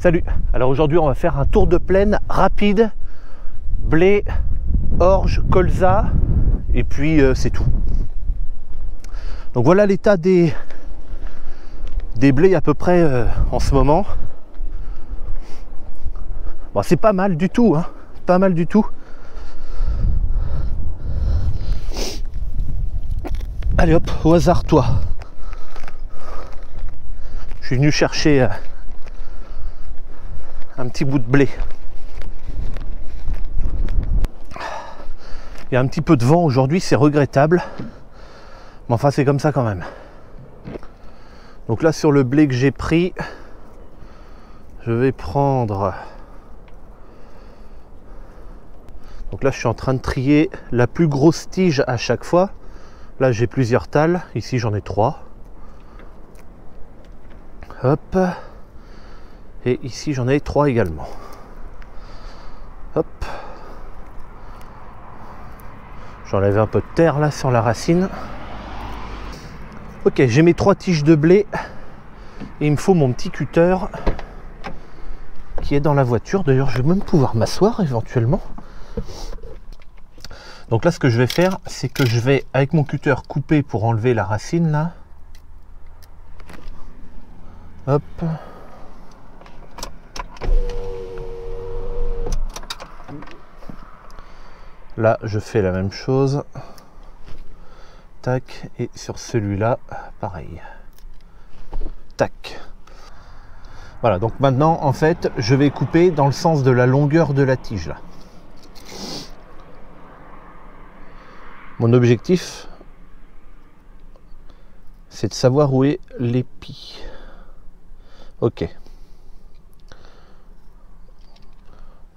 Salut, alors aujourd'hui on va faire un tour de plaine rapide, blé, orge, colza et puis c'est tout. Donc voilà l'état des blés à peu près en ce moment. Bon, c'est pas mal du tout, hein, pas mal du tout. Allez hop, au hasard toi. Je suis venu chercher un petit bout de blé. Il y a un petit peu de vent aujourd'hui, c'est regrettable. Mais enfin, c'est comme ça quand même. Donc là, sur le blé que j'ai pris, je vais prendre... Donc là, je suis en train de trier la plus grosse tige à chaque fois. Là, j'ai plusieurs talles. Ici, j'en ai 3. Hop. Et ici, j'en ai 3 également. Hop. J'enlève un peu de terre là sur la racine. Ok, j'ai mes 3 tiges de blé. Et il me faut mon petit cutter qui est dans la voiture. D'ailleurs, je vais même pouvoir m'asseoir éventuellement. Donc là, ce que je vais faire, c'est que je vais, avec mon cutter, couper pour enlever la racine là. Hop. Là, je fais la même chose. Tac. Et sur celui-là, pareil. Tac. Voilà, donc maintenant, en fait, je vais couper dans le sens de la longueur de la tige là. Mon objectif, c'est de savoir où est l'épi. Ok.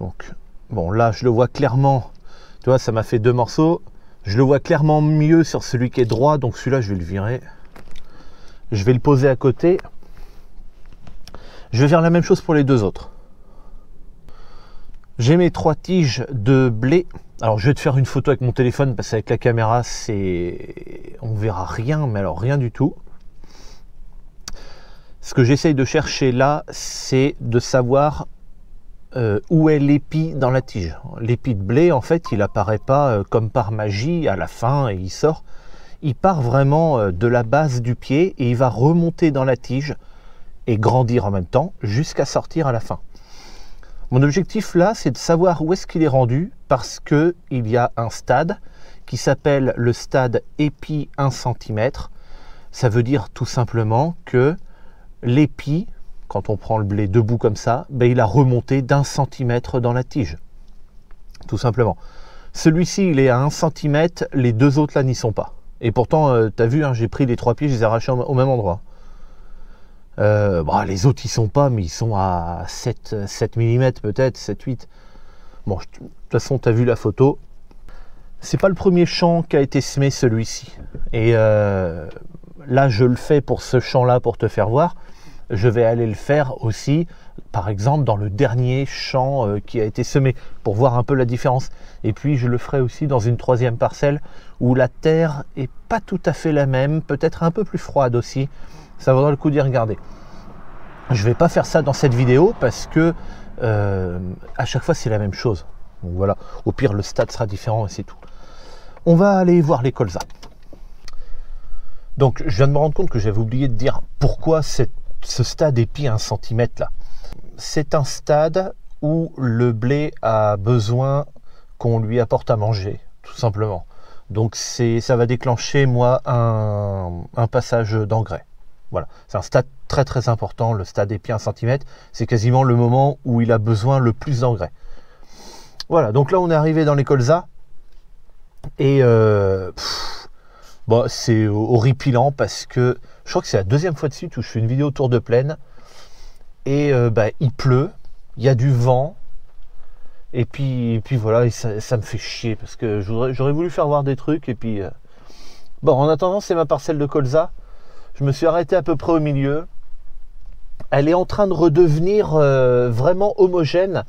Donc, bon, là, je le vois clairement. Tu vois, ça m'a fait 2 morceaux. Je le vois clairement mieux sur celui qui est droit. Donc, celui-là, je vais le virer. Je vais le poser à côté. Je vais faire la même chose pour les 2 autres. J'ai mes 3 tiges de blé. Alors je vais te faire une photo avec mon téléphone parce qu'avec la caméra on verra rien, mais alors rien du tout. Ce que j'essaye de chercher là, c'est de savoir où est l'épi dans la tige. L'épi de blé, en fait, il apparaît pas comme par magie à la fin et il sort. Il part vraiment de la base du pied et il va remonter dans la tige et grandir en même temps jusqu'à sortir à la fin. Mon objectif là, c'est de savoir où est-ce qu'il est rendu parce qu'il y a un stade qui s'appelle le stade épi 1 cm. Ça veut dire tout simplement que l'épi, quand on prend le blé debout comme ça, ben, il a remonté d'1 centimètre dans la tige. Tout simplement. Celui-ci, il est à 1 cm, les 2 autres là n'y sont pas. Et pourtant, tu as vu, hein, j'ai pris les 3 pieds, je les ai arrachés au même endroit. Bon, les autres ils sont pas, mais ils sont à 7 mm peut-être, 7-8. Bon, de toute façon tu as vu la photo. C'est pas le premier champ qui a été semé, celui-ci. Et là je le fais pour ce champ là pour te faire voir. Je vais aller le faire aussi par exemple dans le dernier champ qui a été semé pour voir un peu la différence. Et puis je le ferai aussi dans une 3e parcelle où la terre est pas tout à fait la même, peut-être un peu plus froide aussi. Ça vaudra le coup d'y regarder. Je vais pas faire ça dans cette vidéo parce que à chaque fois c'est la même chose. Donc voilà, au pire le stade sera différent et c'est tout. On va aller voir les colzas. Donc je viens de me rendre compte que j'avais oublié de dire pourquoi ce stade épi 1 cm là. C'est un stade où le blé a besoin qu'on lui apporte à manger, tout simplement. Donc ça va déclencher moi un passage d'engrais. Voilà, c'est un stade très très important, le stade épi 1 cm, c'est quasiment le moment où il a besoin le plus d'engrais. Voilà, donc là on est arrivé dans les colzas, et bon, c'est horripilant parce que je crois que c'est la 2e fois de suite où je fais une vidéo tour de plaine, et il pleut, il y a du vent, et puis voilà, et ça me fait chier, parce que j'aurais voulu faire voir des trucs, et puis... Bon, en attendant, c'est ma parcelle de colza. Je me suis arrêté à peu près au milieu. Elle est en train de redevenir vraiment homogène.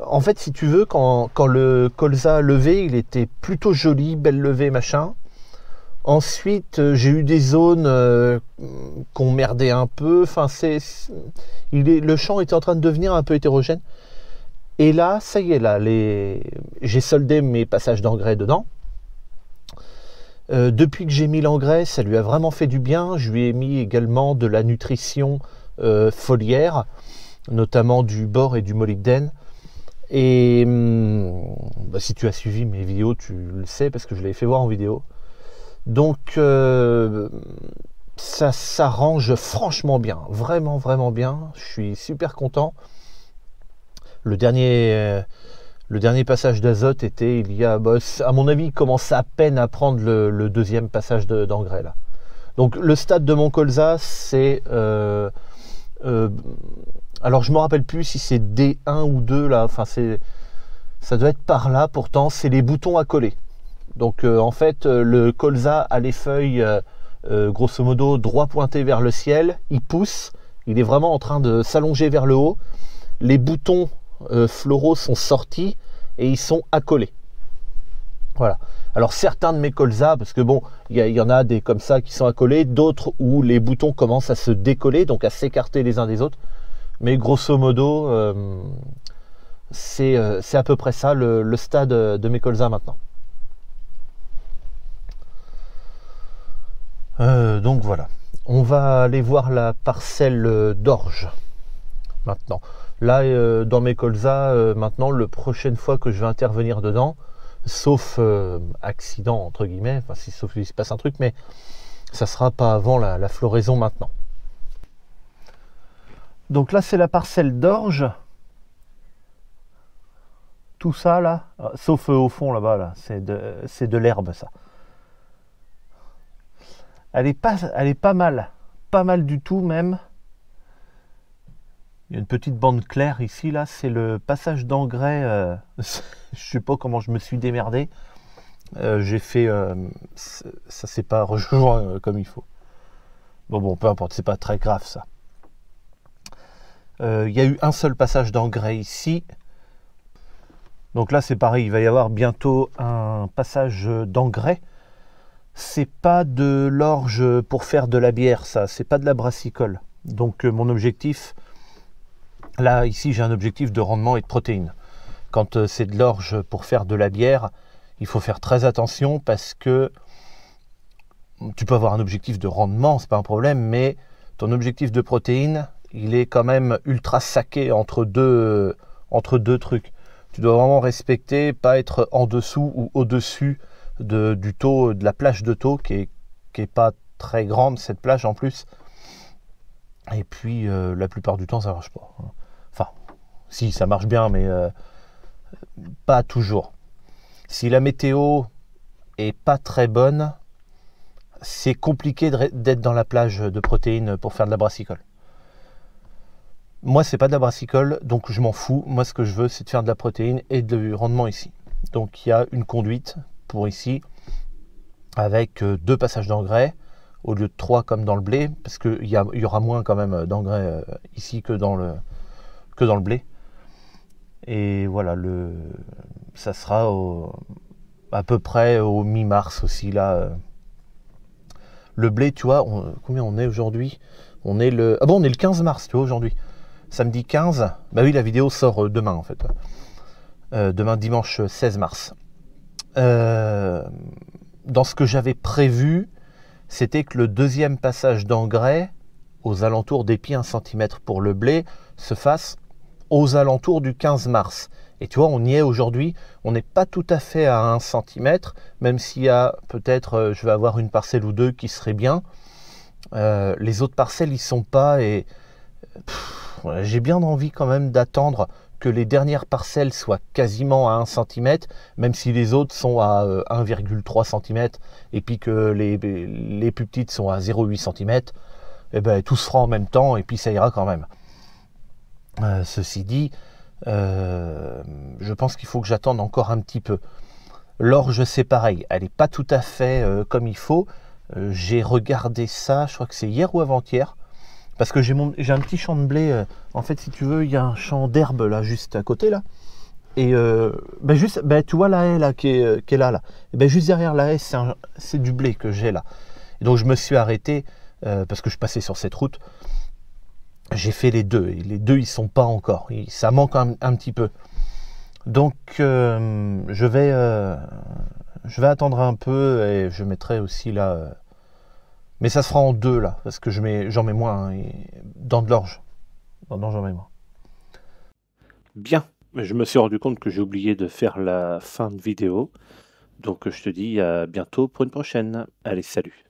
En fait, si tu veux, quand le colza levé, il était plutôt joli, belle levée, machin. Ensuite, j'ai eu des zones qu'on merdait un peu. Enfin, le champ était en train de devenir un peu hétérogène. Et là, ça y est, là, j'ai soldé mes passages d'engrais dedans. Depuis que j'ai mis l'engrais, ça lui a vraiment fait du bien. Je lui ai mis également de la nutrition foliaire, notamment du bore et du molybdène. Et si tu as suivi mes vidéos, tu le sais parce que je l'avais fait voir en vidéo. Donc ça s'arrange franchement bien, vraiment vraiment bien. Je suis super content. Le dernier passage d'azote était il y a, à mon avis, il commence à peine à prendre le deuxième passage d'engrais là. Donc le stade de mon colza, c'est alors je me rappelle plus si c'est D1 ou 2 là. Enfin ça doit être par là. Pourtant c'est les boutons à coller. Donc en fait le colza a les feuilles grosso modo droit pointé vers le ciel. Il pousse. Il est vraiment en train de s'allonger vers le haut. Les boutons floraux sont sortis et ils sont accolés. Voilà. Alors certains de mes colzas, parce que bon, il y en a des comme ça qui sont accolés, d'autres où les boutons commencent à se décoller, donc à s'écarter les uns des autres. Mais grosso modo, c'est à peu près ça le stade de mes colzas maintenant. Donc voilà. On va aller voir la parcelle d'orge maintenant. Là, dans mes colzas, maintenant, la prochaine fois que je vais intervenir dedans, sauf accident, entre guillemets, enfin, sauf s'il se passe un truc, mais ça sera pas avant la floraison maintenant. Donc là, c'est la parcelle d'orge. Tout ça, là, sauf au fond, là-bas, là, c'est de l'herbe, ça. Elle est pas mal. Pas mal du tout, même. Il y a une petite bande claire ici, là, c'est le passage d'engrais. Je sais pas comment je me suis démerdé. J'ai fait... ça s'est pas rejoint comme il faut. Bon, peu importe, c'est pas très grave, ça. Il y a eu un seul passage d'engrais ici. Donc là, c'est pareil, il va y avoir bientôt un passage d'engrais. C'est pas de l'orge pour faire de la bière, ça. C'est pas de la brassicole. Donc mon objectif... Là, ici, j'ai un objectif de rendement et de protéines. Quand c'est de l'orge pour faire de la bière, il faut faire très attention parce que tu peux avoir un objectif de rendement, c'est pas un problème, mais ton objectif de protéines, il est quand même ultra saqué entre deux trucs. Tu dois vraiment respecter, pas être en dessous ou au-dessus du taux, de la plage de taux qui est pas très grande, cette plage en plus. Et puis, la plupart du temps, ça marche pas. Enfin, si, ça marche bien, mais pas toujours. Si la météo est pas très bonne, c'est compliqué d'être dans la plage de protéines pour faire de la brassicole. Moi, c'est pas de la brassicole, donc je m'en fous. Moi, ce que je veux, c'est de faire de la protéine et du rendement ici. Donc, il y a une conduite pour ici, avec 2 passages d'engrais, au lieu de 3 comme dans le blé, parce qu'il y aura moins quand même d'engrais ici que dans le blé. Et voilà, ça sera à peu près au mi-mars aussi là. Le blé, tu vois, combien on est aujourd'hui? On est le 15 mars, tu vois, aujourd'hui. Samedi 15, bah oui, la vidéo sort demain en fait. Demain dimanche 16 mars. Dans ce que j'avais prévu, c'était que le deuxième passage d'engrais, aux alentours d'épis 1 cm pour le blé, se fasse aux alentours du 15 mars. Et tu vois, on y est aujourd'hui, on n'est pas tout à fait à 1 cm, même s'il y a peut-être, je vais avoir une parcelle ou deux qui serait bien. Les autres parcelles, ils sont pas, et j'ai bien envie quand même d'attendre que les dernières parcelles soient quasiment à 1 cm, même si les autres sont à 1,3 cm, et puis que les plus petites sont à 0,8 cm, et ben tout se fera en même temps, et puis ça ira quand même. Ceci dit, je pense qu'il faut que j'attende encore un petit peu. L'orge, c'est pareil, elle n'est pas tout à fait comme il faut. J'ai regardé ça, je crois que c'est hier ou avant-hier, parce que j'ai un petit champ de blé. En fait, si tu veux, il y a un champ d'herbe là, juste à côté là. Et juste, tu vois la haie là, qui est là. Et juste derrière la haie, c'est du blé que j'ai là. Et donc je me suis arrêté, parce que je passais sur cette route. J'ai fait les deux. Et les deux, ils sont pas encore. Ça manque un petit peu. Donc je vais attendre un peu et je mettrai aussi là. Mais ça se fera en deux là, parce que j'en mets moins. Hein, dans de l'orge. Non, j'en mets moins. Bien. Je me suis rendu compte que j'ai oublié de faire la fin de vidéo. Donc je te dis à bientôt pour une prochaine. Allez, salut.